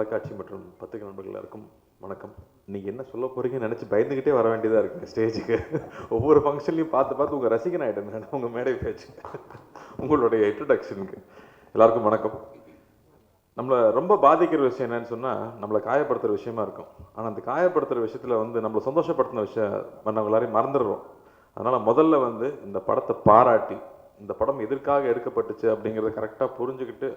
தொலைக்காட்சி மற்றும் பத்திரிகை நண்பர்கள் எல்லாருக்கும் வணக்கம். நீங்கள் என்ன சொல்ல போகிறீங்கன்னு நினச்சி பயந்துக்கிட்டே வர வேண்டியதாக இருக்குங்க ஸ்டேஜுக்கு. ஒவ்வொரு ஃபங்க்ஷன்லையும் பார்த்து உங்கள் ரசிகன் ஆகிட்டேன் உங்கள் மேடை பேச்சு, உங்களுடைய இன்ட்ரடக்ஷனுக்கு. எல்லாருக்கும் வணக்கம். நம்மளை ரொம்ப பாதிக்கிற விஷயம் என்னன்னு சொன்னால், நம்மளை காயப்படுத்துகிற விஷயமா இருக்கும். ஆனால் அந்த காயப்படுத்துகிற விஷயத்தில் நம்மளை சந்தோஷப்படுத்தின விஷயம் நம்ம எல்லாரையும் மறந்துடுறோம். அதனால் முதல்ல இந்த படத்தை பாராட்டி, இந்த படம் எதற்காக எடுக்கப்பட்டுச்சு அப்படிங்கிறத கரெக்டாக புரிஞ்சுக்கிட்டு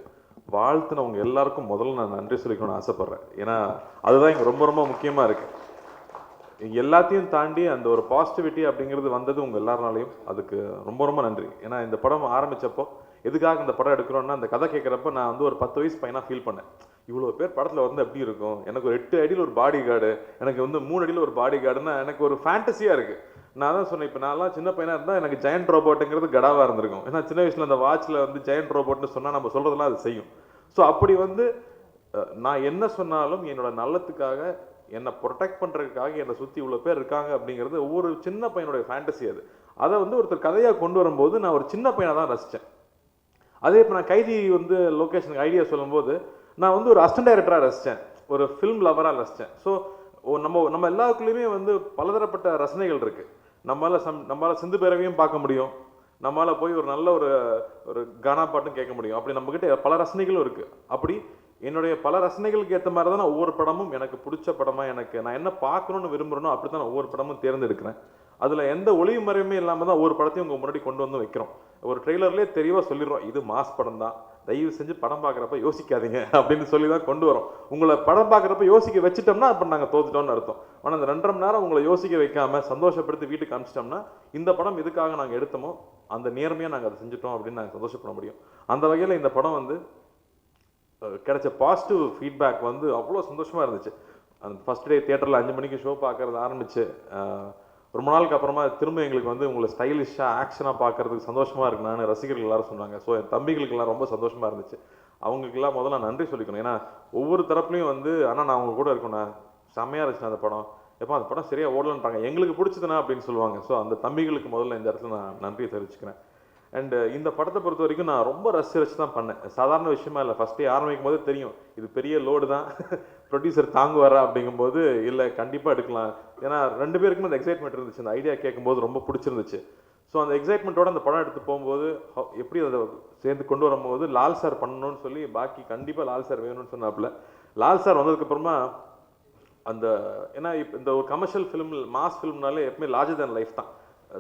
வாழ்த்துனவங்க எல்லாருக்கும் முதல்ல நான் நன்றி சொல்லிக்கணும்னு ஆசைப்பட்றேன். ஏன்னா அதுதான் இங்கே ரொம்ப ரொம்ப முக்கியமாக இருக்குது. எல்லாத்தையும் தாண்டி அந்த ஒரு பாசிட்டிவிட்டி அப்படிங்கிறது வந்தது உங்கள் எல்லாருனாலையும். அதுக்கு ரொம்ப ரொம்ப நன்றி. ஏன்னா இந்த படம் ஆரம்பித்தப்போ எதுக்காக இந்த படம் எடுக்கிறோன்னா, அந்த கதை கேட்குறப்ப நான் ஒரு 10 வயசு பையனாக ஃபீல் பண்ணேன். இவ்வளோ பேர் படத்தில் எப்படி இருக்கும், எனக்கு ஒரு 8 அடியில் ஒரு பாடி கார்டு, எனக்கு 3 அடியில் ஒரு பாடி கார்டுன்னா எனக்கு ஒரு ஃபேண்டஸியாக இருக்குது. நான் தான் சொன்னேன், இப்போ நான்லாம் சின்ன பையனாக இருந்தால் எனக்கு ஜெயண்ட் ரோபோட்டுங்கிறது கடாவாக இருந்திருக்கும். ஏன்னா சின்ன வயசில் அந்த வாட்சில் ஜெயண்ட் ரோபோட்னு சொன்னால் நம்ம சொல்கிறதெல்லாம் அது செய்யும். ஸோ அப்படி நான் என்ன சொன்னாலும் என்னோட நல்லத்துக்காக, என்னை ப்ரொடெக்ட் பண்ணுறதுக்காக என்னை சுற்றி இவ்வளோ பேர் இருக்காங்க அப்படிங்கிறது ஒவ்வொரு சின்ன பையனுடைய ஃபேண்டசி. அதை ஒருத்தர் கதையாக கொண்டு வரும்போது நான் ஒரு சின்ன பையனாக தான் ரசித்தேன். அதே இப்போ நான் கைதி லொக்கேஷனுக்கு ஐடியா சொல்லும்போது நான் ஒரு அசிஸ்டன்ட் டைரக்டராக ரசித்தேன், ஒரு ஃபிலிம் லவராக ரசித்தேன். ஸோ நம்ம எல்லாருக்குள்ளேயுமே பலதரப்பட்ட ரசனைகள் இருக்குது. நம்மளால் சிந்து பேரவையும் பார்க்க முடியும், நம்மளால் போய் ஒரு நல்ல ஒரு கானா பாட்டும் கேட்க முடியும். அப்படி நம்மக்கிட்ட பல ரசனைகளும் இருக்குது. அப்படி என்னுடைய பல ரசனைகளுக்கு ஏற்ற மாதிரி தான் நான் ஒவ்வொரு படமும் எனக்கு பிடிச்ச படமாக, நான் என்ன பார்க்கணுன்னு விரும்புகிறேனோ அப்படி தான் நான் ஒவ்வொரு படமும் தேர்ந்தெடுக்கிறேன். அதில் எந்த ஒளிவு மறைவுமே இல்லாமல் தான் ஒவ்வொரு படத்தையும் உங்கள் முன்னாடி கொண்டு வைக்கிறோம். ஒரு ட்ரெய்லர்லேயே தெளிவாக சொல்லிடுறோம், இது மாஸ் படம் தான், தயவு செஞ்சு படம் பார்க்குறப்ப யோசிக்காதீங்க அப்படின்னு சொல்லி தான் கொண்டு வரோம். உங்களை படம் பார்க்குறப்ப யோசிக்க வச்சுட்டோம்னா அப்போ நாங்கள் தோத்துட்டோம்னு அர்த்தம். ஆனால் அந்த 2.5 மணி நேரம் உங்களை யோசிக்க வைக்காமல் சந்தோஷப்படுத்தி வீட்டுக்கு அனுப்பிச்சிட்டோம்னா, இந்த படம் இதுக்காக நாங்கள் எடுத்தோமோ அந்த நேர்மையாக நாங்கள் அதை செஞ்சுட்டோம் அப்படின்னு நாங்கள் சந்தோஷப்பட முடியும். அந்த வகையில் இந்த படம் கிடைச்ச பாசிட்டிவ் ஃபீட்பேக் அவ்வளோ சந்தோஷமாக இருந்துச்சு. அந்த ஃபஸ்ட் டே தியேட்டரில் 5 மணிக்கு ஷோ பார்க்குறது ஆரம்பிச்சு ரொம்ப நாளுக்கு அப்புறமா திரும்ப எங்களுக்கு உங்களை ஸ்டைலிஷாக ஆக்ஷனாக பார்க்குறதுக்கு சந்தோஷமாக இருக்குன்னு ரசிகர்கள் எல்லாரும் சொன்னாங்க. ஸோ என் தம்பிகளுக்கெல்லாம் ரொம்ப சந்தோஷமாக இருந்துச்சு. அவங்களுக்கெல்லாம் முதல்ல நன்றி சொல்லிக்கணும். ஏன்னா ஒவ்வொரு தரப்புலையும் ஆனால் நான் அவங்க கூட இருக்கேண்ணா, செம்மையாக இருந்துச்சு அந்த படம், எப்போ அந்த படம் சரியாக ஓடலன்றாங்க, எங்களுக்கு பிடிச்சதுண்ணா அப்படின்னு சொல்லுவாங்க. ஸோ அந்த தம்பிகளுக்கு முதல்ல இந்த இடத்துல நான் நன்றியை தெரிவிச்சுக்கிறேன். அண்டு இந்த படத்தை பொறுத்த வரைக்கும் நான் ரொம்ப ரசிச்சு தான் பண்ணேன். சாதாரண விஷயமா இல்லை. ஃபஸ்ட்டே ஆரம்பிக்கும் போது தெரியும் இது பெரிய லோடு தான், ப்ரொடியூசர் தாங்குவாரா அப்படிங்கும்போது இல்லை கண்டிப்பாக எடுக்கலாம். ஏன்னா 2 பேருக்குமே அந்த எக்ஸைட்மெண்ட் இருந்துச்சு. அந்த ஐடியா கேட்கும்போது ரொம்ப பிடிச்சிருந்துச்சு. ஸோ அந்த எக்ஸைட்மெண்ட்டோட அந்த படம் எடுத்து போகும்போது எப்படி அதை சேர்ந்து கொண்டு வரும்போது லால் சார் பண்ணணும்னு சொல்லி பாக்கி கண்டிப்பாக லால் சார் வேணும்னு சொன்னாப்புல. லால் சார் வந்ததுக்கப்புறமா ஏன்னா இப்போ இந்த ஒரு கமர்ஷியல் ஃபிலிம், மாஸ் ஃபிலிம்னாலே எப்பவுமே லார்ஜர் தேன் லைஃப் தான்,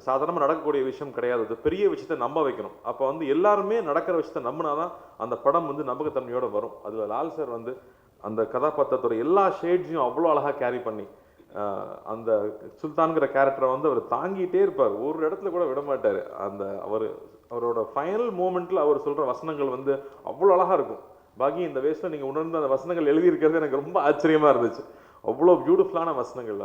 சாதாரணமாக நடக்கக்கூடிய விஷயம் கிடையாது. அது பெரிய விஷயத்தை நம்ப வைக்கணும். அப்போ எல்லாருமே நடக்கிற விஷயத்தை நம்பினாதான் அந்த படம் நம்பகத்தன்மையோடு வரும். அதில் லால் சார் அந்த கதாபாத்திரத்தோட எல்லா ஷேட்ஸையும் அவ்வளோ அழகாக கேரி பண்ணி அந்த சுல்தான்கிற கேரக்டரை அவர் தாங்கிட்டே இருப்பார், ஒரு இடத்துல கூட விட மாட்டார். அவரோட ஃபைனல் மூமெண்ட்டில் அவர் சொல்கிற வசனங்கள் அவ்வளோ அழகாக இருக்கும். பாக்கி இந்த வயசில் நீங்கள் உணர்ந்து அந்த வசனங்கள் எழுதியிருக்கிறது எனக்கு ரொம்ப ஆச்சரியமாக இருந்துச்சு. அவ்வளோ பியூட்டிஃபுல்லான வசனங்கள்.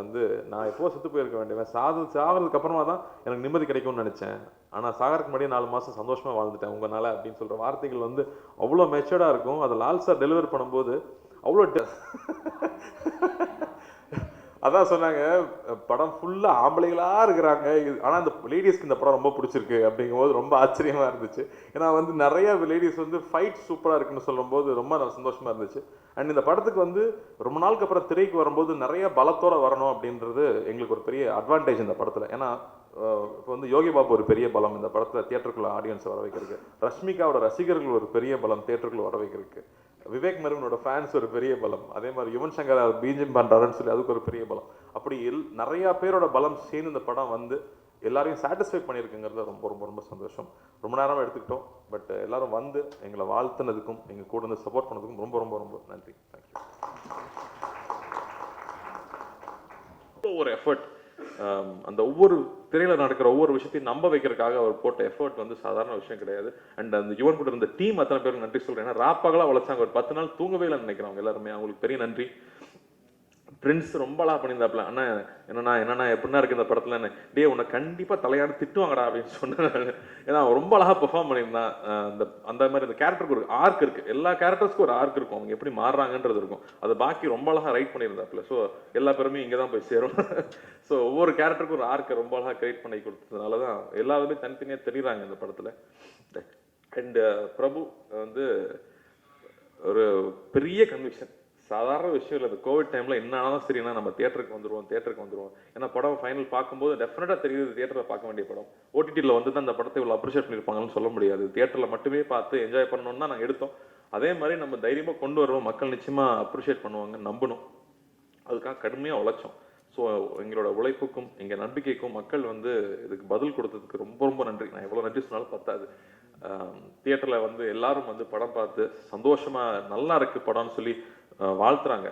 நான் எப்போ செத்து போயிருக்க வேண்டியவன், சாகிறதுக்கு அப்புறமா தான் எனக்கு நிம்மதி கிடைக்கும்னு நினச்சேன், ஆனால் சாகிறதுக்கு முன்னாடியே 4 மாதம் சந்தோஷமாக வாழ்ந்துட்டேன் உங்களால் அப்படின்னு சொல்கிற வார்த்தைகள் அவ்வளோ மெச்சர்டாக இருக்கும். அதை லால் சார் டெலிவர் பண்ணும்போது அவ்வளோ அதான் சொன்னாங்க, படம் ஃபுல்லாக ஆம்பளைகளாக இருக்கிறாங்க, ஆனால் அந்த லேடிஸ்க்கு இந்த படம் ரொம்ப பிடிச்சிருக்கு அப்படிங்கும்போது ரொம்ப ஆச்சரியமாக இருந்துச்சு. ஏன்னா நிறைய லேடிஸ் ஃபைட் சூப்பராக இருக்குன்னு சொல்லும்போது ரொம்ப சந்தோஷமாக இருந்துச்சு. அண்ட் இந்த படத்துக்கு ரொம்ப நாளுக்கு அப்புறம் திரைக்கு வரும்போது நிறைய பலத்தோடு வரணும் அப்படின்றது எங்களுக்கு ஒரு பெரிய அட்வான்டேஜ் இந்த படத்தில். ஏன்னா இப்போ யோகி பாபு ஒரு பெரிய பலம் இந்த படத்தில் தியேட்டருக்குள்ள ஆடியன்ஸை வர வைக்கிறதுக்கு, ரஷ்மிகாவோட ரசிகர்கள் ஒரு பெரிய பலம் தியேட்டருக்குள்ள வர வைக்கிறதுக்கு, விவேக் மெருகனோட ஃபேன்ஸ் ஒரு பெரிய பலம், அதே மாதிரி யுவன் சங்கர் பீஜம் பண்ணுறாருன்னு சொல்லி அதுக்கு ஒரு பெரிய பலம். அப்படி நிறையா பேரோட பலம் சேர்ந்து இந்த படம் எல்லாரையும் சாட்டிஸ்ஃபை பண்ணியிருக்குங்கிறது ரொம்ப ரொம்ப ரொம்ப சந்தோஷம். ரொம்ப நேரமாக எடுத்துக்கிட்டோம், பட் எல்லாரும் எங்களை வாழ்த்துனதுக்கும் எங்கள் கூட சப்போர்ட் பண்ணதுக்கும் ரொம்ப ரொம்ப ரொம்ப நன்றி. தேங்க்யூ. ஒரு எஃபர்ட், அந்த ஒவ்வொரு திரையில் நடக்கிற ஒவ்வொரு விஷயத்தையும் நம்ப வைக்கிறதுக்காக அவர் போட்ட எஃபர்ட் சாதாரண விஷயம் கிடையாது. அண்ட் அந்த யுவன் கூட இருந்த டீம் அத்தனை பேருக்கு நன்றி சொல்கிறேன். ஏன்னா ராப்பகலாக உழைச்சாங்க, ஒரு 10 நாள் தூங்கவே இல்லைன்னு நினைக்கிறவங்க எல்லாருமே, அவங்களுக்கு பெரிய நன்றி. பிரின்ஸ் ரொம்ப அழகாக பண்ணியிருந்தாப்புல, அண்ணா என்னன்னா எப்படின்னா இருக்குது இந்த படத்தில், டே உன்னை கண்டிப்பாக தலையாடு திட்டுவாங்கடா அப்படின்னு சொன்னேன். ஏன்னா ரொம்ப அழகாக பெர்ஃபார்ம் பண்ணியிருந்தான். அந்த மாதிரி இந்த கேரக்டருக்கு ஒரு ஆர்க் இருக்குது, எல்லா கேரக்டர்ஸ்க்கும் ஒரு ஆர்க் இருக்கும், அவங்க எப்படி மாறுறாங்கன்றது இருக்கும். அதை பாக்கி ரொம்ப அழகாக ரைட் பண்ணியிருந்தாப்புல. ஸோ எல்லா பேருமே இங்கே தான் போய் சேரும். ஸோ ஒவ்வொரு கேரக்டருக்கும் ஒரு ஆர்க்கை ரொம்ப அழகாக கிரியேட் பண்ணி கொடுத்ததுனால தான் எல்லாருமே தனித்தனியாக தெரியுறாங்க இந்த படத்தில். அண்ட் பிரபு ஒரு பெரிய கன்விக்ஷன், சாதாரண விஷயம் இல்லை. இந்த கோவிட் டைமில் என்ன ஆனாலும் சரினா நம்ம தியேட்டருக்கு வந்துடுவோம். ஏன்னா படம் ஃபைனல் பார்க்கும்போது டெஃபினட்டாக தெரியுது தியேட்டரில் பார்க்க வேண்டிய படம். ஓடிடியில் வந்து தான் அந்த படத்தை இவ்வளோ அப்ரிஷியேட் பண்ணியிருப்பாங்கன்னு சொல்ல முடியாது. தியேட்டரில் மட்டுமே பார்த்து என்ஜாய் பண்ணணும்னு தான் நாங்கள் எடுத்தோம். அதே மாதிரி நம்ம தைரியமாக கொண்டு வருவோம். மக்கள் நிச்சயமாக அப்ரிஷியேட் பண்ணுவாங்க, நம்பணும். அதுக்காக கடுமையாக உழைச்சோம். ஸோ எங்களோட உழைப்புக்கும் எங்கள் நம்பிக்கைக்கும் மக்கள் வந்து இதுக்கு பதில் கொடுத்ததுக்கு ரொம்ப ரொம்ப நன்றி. நான் எவ்வளோ நன்றி சொன்னாலும் பத்தாது. தியேட்டரில் வந்து எல்லாரும் வந்து படம் பார்த்து சந்தோஷமாக நல்லா இருக்குது படம்னு சொல்லி வாழ்த்துறாங்க.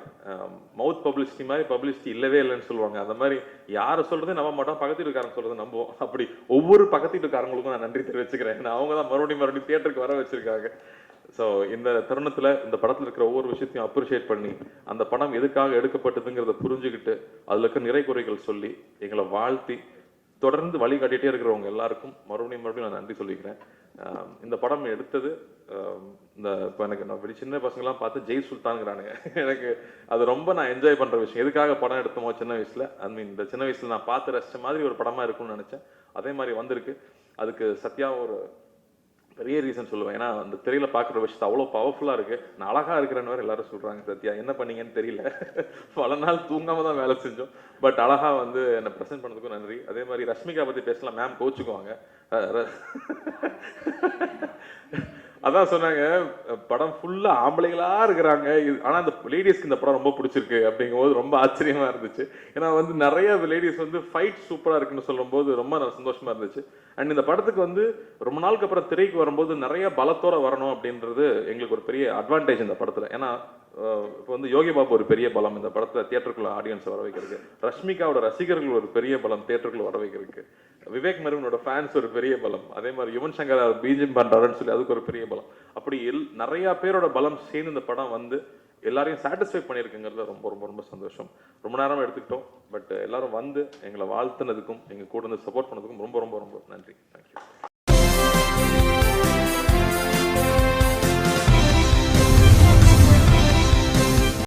மவுத் பப்ளிசிட்டி மாதிரி பப்ளிசிட்டி இல்லவே இல்லைன்னு சொல்லுவாங்க. அந்த மாதிரி யாரை சொல்றதே நம்ப மாட்டோம், பக்கத்து வீட்டுக்காரங்க சொல்றதை நம்புவோம். அப்படி ஒவ்வொரு பக்கத்து வீட்டுக்காரங்களுக்கும் நான் நன்றி தெரிவிச்சுக்கிறேன். அவங்க தான் மறுபடியும் தியேட்டருக்கு வர வச்சிருக்காங்க. ஸோ இந்த தருணத்தில் இந்த படத்தில் இருக்கிற ஒவ்வொரு விஷயத்தையும் அப்ரிஷியேட் பண்ணி அந்த படம் எதுக்காக எடுக்கப்பட்டதுங்கிறத புரிஞ்சுக்கிட்டு அதில் இருக்க நிறை குறைகள் சொல்லி எங்களை வாழ்த்தி தொடர்ந்து வழிகாட்டிகிட்டே இருக்கிறவங்க எல்லாருக்கும் மறுபடியும் நான் நன்றி சொல்லிக்கிறேன். இந்த படம் எடுத்தது இந்த இப்போ எனக்கு நான் சின்ன பசங்கள்லாம் பார்த்து ஜெய் சுல்தான்ங்கிறானுங்க. எனக்கு அது ரொம்ப நான் என்ஜாய் பண்ணுற விஷயம். எதுக்காக படம் எடுத்தோமோ சின்ன வயசில், ஐ மீன் இந்த சின்ன வயசில் நான் பார்த்து ரசித்த மாதிரி ஒரு படமாக இருக்கும்னு நினச்சேன். அதே மாதிரி வந்திருக்கு. அதுக்கு சத்யா ஒரு பெரிய ரீசன் சொல்லுவேன். ஏன்னா அந்த திரையில பார்க்குற விஷயத்தை அவ்வளோ பவர்ஃபுல்லாக இருக்குது. நான் அழகாக இருக்கிறேன்னு வேறு எல்லாரும் சொல்கிறாங்க. சத்யா என்ன பண்ணீங்கன்னு தெரியல, பல நாள் தூங்காமல் தான் வேலை செஞ்சோம். பட் அழகாக வந்து என்னை ப்ரெசென்ட் பண்ணதுக்கும் நன்றி. அதே மாதிரி ரஷ்மிகா பற்றி பேசலாம், மேம் கோச்சுக்குவாங்க. அதான் சொன்னாங்க, படம் ஃபுல்லா ஆம்பளைகளா இருக்கிறாங்க, ஆனா அந்த லேடிஸ்க்கு இந்த படம் ரொம்ப பிடிச்சிருக்கு அப்படிங்கும்போது ரொம்ப ஆச்சரியமா இருந்துச்சு. ஏன்னா வந்து நிறைய லேடிஸ் வந்து ஃபைட் சூப்பரா இருக்குன்னு சொல்லும்போது ரொம்ப சந்தோஷமா இருந்துச்சு. அண்ட் இந்த படத்துக்கு வந்து ரொம்ப நாளுக்கு அப்புறம் திரைக்கு வரும்போது நிறைய பலத்தோட வரணும் அப்படின்றது எங்களுக்கு ஒரு பெரிய அட்வான்டேஜ் இந்த படத்துல. ஏன்னா இப்போ வந்து யோகி பாபு ஒரு பெரிய பலம் இந்த படத்துல தியேட்டருக்குள்ள ஆடியன்ஸ் வர வைக்கிறதுக்கு, ரஷ்மிகாவோட ரசிகர்கள் ஒரு பெரிய பலம் தியேட்டருக்குள்ள வர வைக்கிறதுக்கு, விவேக் மெருவனோட ஃபேன்ஸ் ஒரு பெரிய பலம், அதே மாதிரி யுவன் சங்கர் பிஜிஎம் பண்றாருன்னு சொல்லி அதுக்கு ஒரு பெரிய பலம். அப்படி நிறைய பேரோட பலம் சேர்ந்து இந்த படம் வந்து எல்லாரையும் சாட்டிஸ்ஃபை பண்ணியிருக்குங்கிறதுல ரொம்ப ரொம்ப ரொம்ப சந்தோஷம். ரொம்ப நேரமாக எடுத்துக்கிட்டோம். பட் எல்லாரும் வந்து எங்களை வாழ்த்துனதுக்கும் எங்கள் கூட இருந்து சப்போர்ட் பண்ணதுக்கும் ரொம்ப ரொம்ப ரொம்ப நன்றி. தேங்க்யூ.